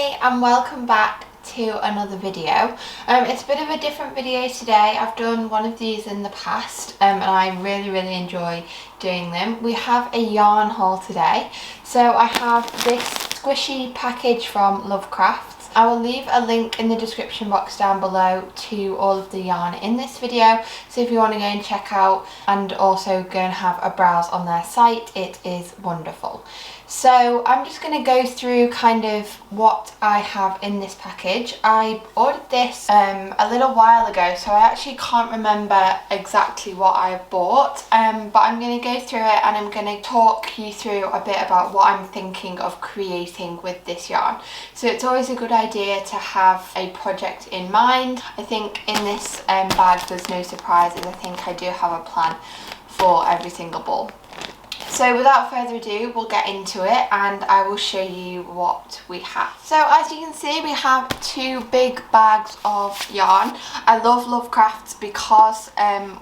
Hey and welcome back to another video. It's a bit of a different video today. I've done one of these in the past and I really enjoy doing them. We have a yarn haul today. So I have this squishy package from CRAFTS. I will leave a link in the description box down below to all of the yarn in this video, so if you want to go and check out and also go and have a browse on their site, it is wonderful. So I'm just going to go through kind of what I have in this package. I ordered this a little while ago, so I actually can't remember exactly what I bought, but I'm going to go through it and I'm going to talk you through a bit about what I'm thinking of creating with this yarn. So it's always a good idea to have a project in mind. I think in this bag there's no surprises. I think I do have a plan for every single ball. So without further ado, we'll get into it and I will show you what we have. So as you can see, we have two big bags of yarn. I love Crafts because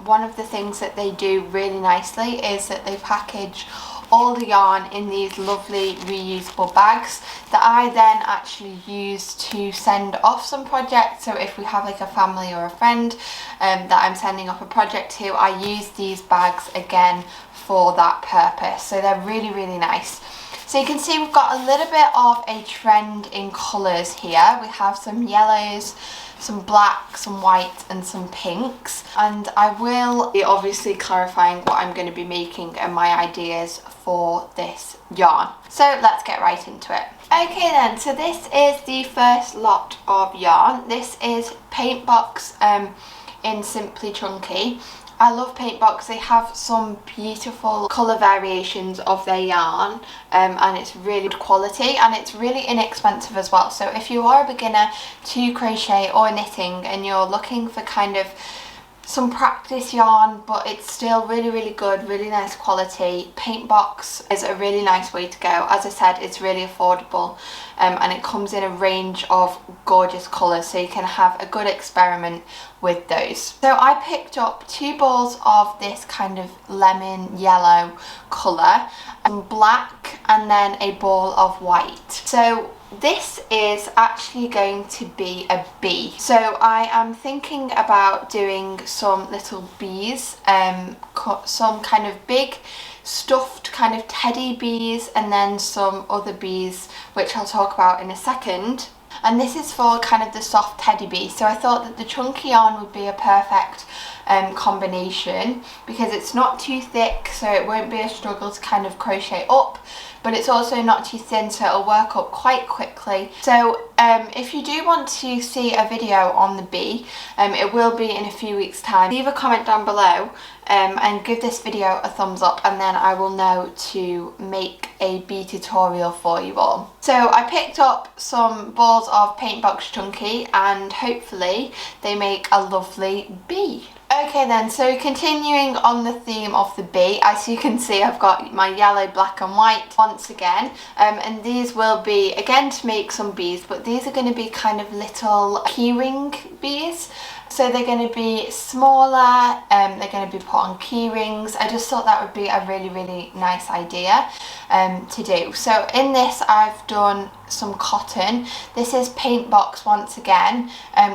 one of the things that they do really nicely is that they package all the yarn in these lovely reusable bags that I then actually use to send off some projects. So if we have like a family or a friend that I'm sending off a project to, I use these bags again for that purpose. So they're really nice. So you can see we've got a little bit of a trend in colours here. We have some yellows, some black, some white and some pinks, and I will be obviously clarifying what I'm going to be making and my ideas for this yarn. So let's get right into it. Okay then, so this is the first lot of yarn. This is Paintbox in Simply Chunky. I love Paintbox. They have some beautiful colour variations of their yarn and it's really good quality and it's really inexpensive as well. So if you are a beginner to crochet or knitting and you're looking for kind of some practice yarn but it's still really good, really nice quality, Paintbox is a really nice way to go. As I said, it's really affordable and it comes in a range of gorgeous colours, so you can have a good experiment with those. So I picked up two balls of this kind of lemon yellow colour, black and then a ball of white. So this is actually going to be a bee. So I am thinking about doing some little bees, some kind of big stuffed kind of teddy bees and then some other bees which I'll talk about in a second. And this is for kind of the soft teddy bee. So I thought that the chunky yarn would be a perfect combination because it's not too thick, so it won't be a struggle to kind of crochet up, but it's also not too thin, so it'll work up quite quickly. So if you do want to see a video on the bee, it will be in a few weeks time. Leave a comment down below and give this video a thumbs up and then I will know to make a bee tutorial for you all. So I picked up some balls of Paintbox Chunky and hopefully they make a lovely bee. Okay then, so continuing on the theme of the bee, as you can see I've got my yellow, black and white once again, and these will be again to make some bees, but these are going to be kind of little keyring bees. So they're going to be smaller, they're going to be put on key rings. I just thought that would be a really nice idea to do. So in this I've done some cotton. This is Paintbox once again,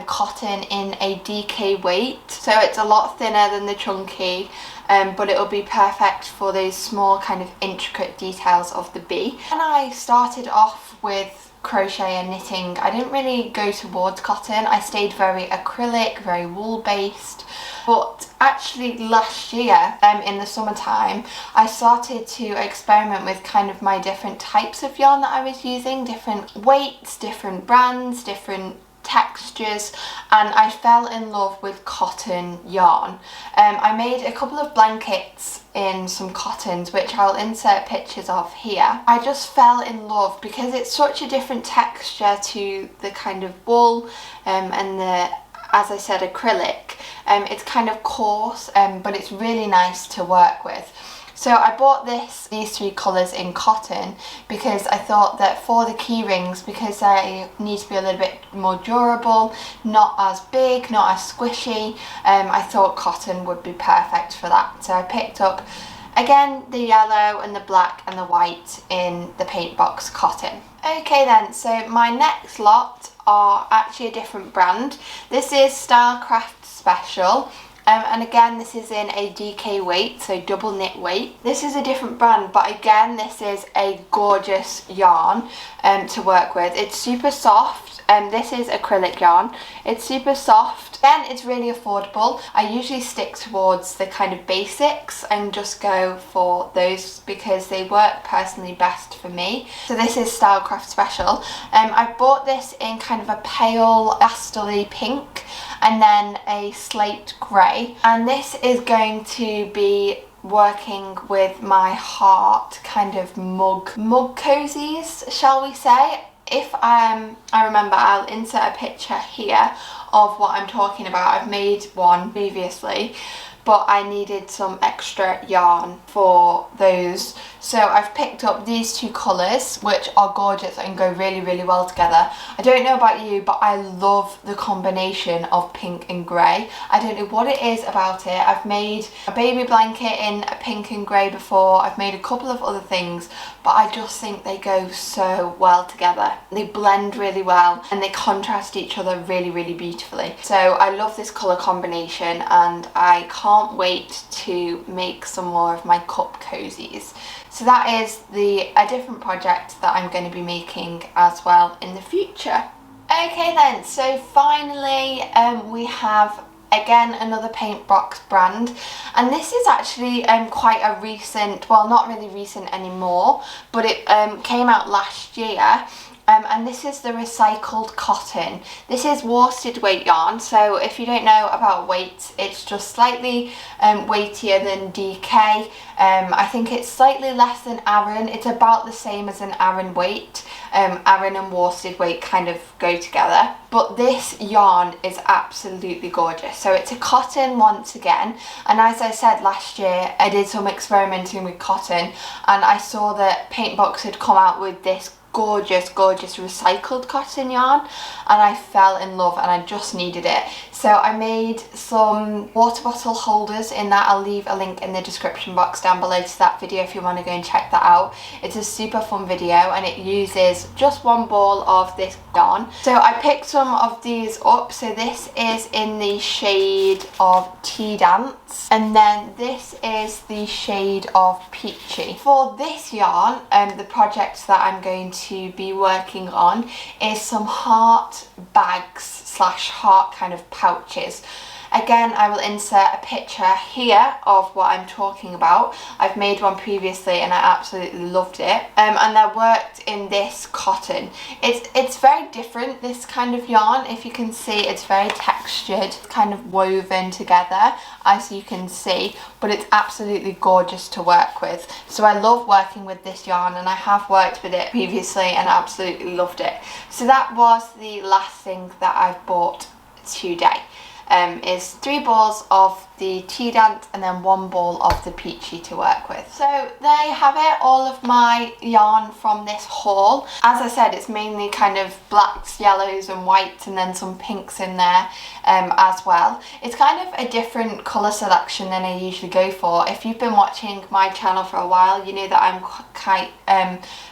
cotton in a DK weight. So it's a lot thinner than the chunky, but it will be perfect for those small kind of intricate details of the bee. And I started off with crochet and knitting, I didn't really go towards cotton. I stayed very acrylic, very wool based, but actually last year in the summertime I started to experiment with kind of my different types of yarn that I was using, different weights, different brands, different textures, and I fell in love with cotton yarn. I made a couple of blankets in some cottons which I'll insert pictures of here. I just fell in love because it's such a different texture to the kind of wool and the, as I said, acrylic. It's kind of coarse but it's really nice to work with. So I bought these three colours in cotton because I thought that for the key rings, because they need to be a little bit more durable, not as big, not as squishy, I thought cotton would be perfect for that. So I picked up Again, the yellow and the black and the white in the Paintbox cotton. Okay then, so my next lot are actually a different brand. This is Stylecraft Special. And again, this is in a DK weight, so double knit weight. This is a different brand, but again, this is a gorgeous yarn to work with. It's super soft, and this is acrylic yarn. It's super soft. Again, it's really affordable. I usually stick towards the kind of basics and just go for those because they work personally best for me. So this is Stylecraft Special. I bought this in kind of a pale pastel-y pink and then a slate grey, and this is going to be working with my heart kind of mug cozies, shall we say. If I remember, I'll insert a picture here of what I'm talking about. I've made one previously, but I needed some extra yarn for those. So I've picked up these two colours, which are gorgeous and go really, really well together. I don't know about you, but I love the combination of pink and grey. I don't know what it is about it. I've made a baby blanket in a pink and grey before. I've made a couple of other things, but I just think they go so well together. They blend really well and they contrast each other really, really beautifully. So I love this colour combination, and I can't wait to make some more of my cup cozies. So that is a different project that I'm going to be making as well in the future. Okay then, so finally we have again another Paintbox brand, and this is actually quite a recent, well, not really recent anymore, but it came out last year. And this is the recycled cotton. This is worsted weight yarn, so if you don't know about weights, it's just slightly weightier than DK. I think it's slightly less than Aran. It's about the same as an Aran weight. Aran and worsted weight kind of go together. But this yarn is absolutely gorgeous. So it's a cotton once again, and as I said last year, I did some experimenting with cotton, and I saw that Paintbox had come out with this gorgeous recycled cotton yarn, and I fell in love and I just needed it. So I made some water bottle holders in that. I'll leave a link in the description box down below to that video if you want to go and check that out. It's a super fun video and it uses just one ball of this yarn. So I picked some of these up. So this is in the shade of Tea Dance, and then this is the shade of Peachy. For this yarn, the project that I'm going to be working on is some heart bags slash heart kind of pouches. Again, I will insert a picture here of what I'm talking about. I've made one previously and I absolutely loved it. And they're worked in this cotton. It's very different, this kind of yarn. If you can see, it's very textured, kind of woven together, as you can see, but it's absolutely gorgeous to work with. So I love working with this yarn, and I have worked with it previously and absolutely loved it. So that was the last thing that I've bought today. Is 3 balls of the Tea Dance and then 1 ball of the Peachy to work with. So there you have it, all of my yarn from this haul. As I said, it's mainly kind of blacks, yellows and whites, and then some pinks in there as well. It's kind of a different colour selection than I usually go for. If you've been watching my channel for a while, you know that I'm quite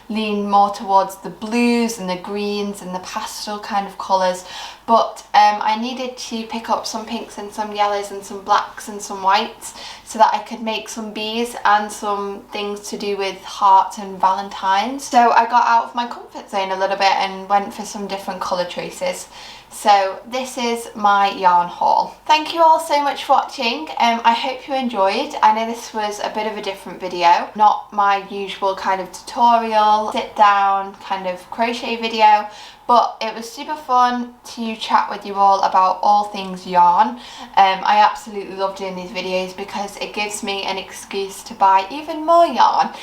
lean more towards the blues and the greens and the pastel kind of colours, but I needed to pick up some pinks and some yellows and some blacks and some whites so that I could make some bees and some things to do with hearts and valentines. So I got out of my comfort zone a little bit and went for some different colour choices. So this is my yarn haul. Thank you all so much for watching. I hope you enjoyed. I know this was a bit of a different video, not my usual kind of tutorial, sit down kind of crochet video, but it was super fun to chat with you all about all things yarn. I absolutely love doing these videos because it gives me an excuse to buy even more yarn,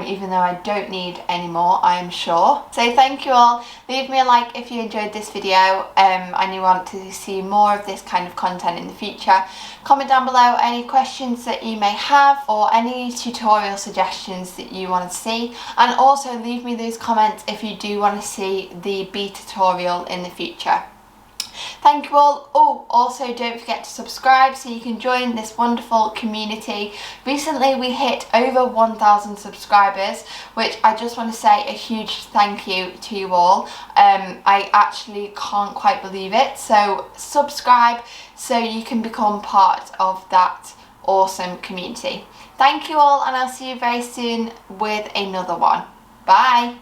even though I don't need any more, I am sure. So thank you all. Leave me a like if you enjoyed this video and you want to see more of this kind of content in the future. Comment down below any questions that you may have or any tutorial suggestions that you want to see, and also leave me those comments if you do want to see the bee tutorial in the future. Thank you all. Oh, also don't forget to subscribe so you can join this wonderful community. Recently we hit over 1,000 subscribers, which I just want to say a huge thank you to you all. I actually can't quite believe it. So subscribe so you can become part of that awesome community. Thank you all, and I'll see you very soon with another one. Bye.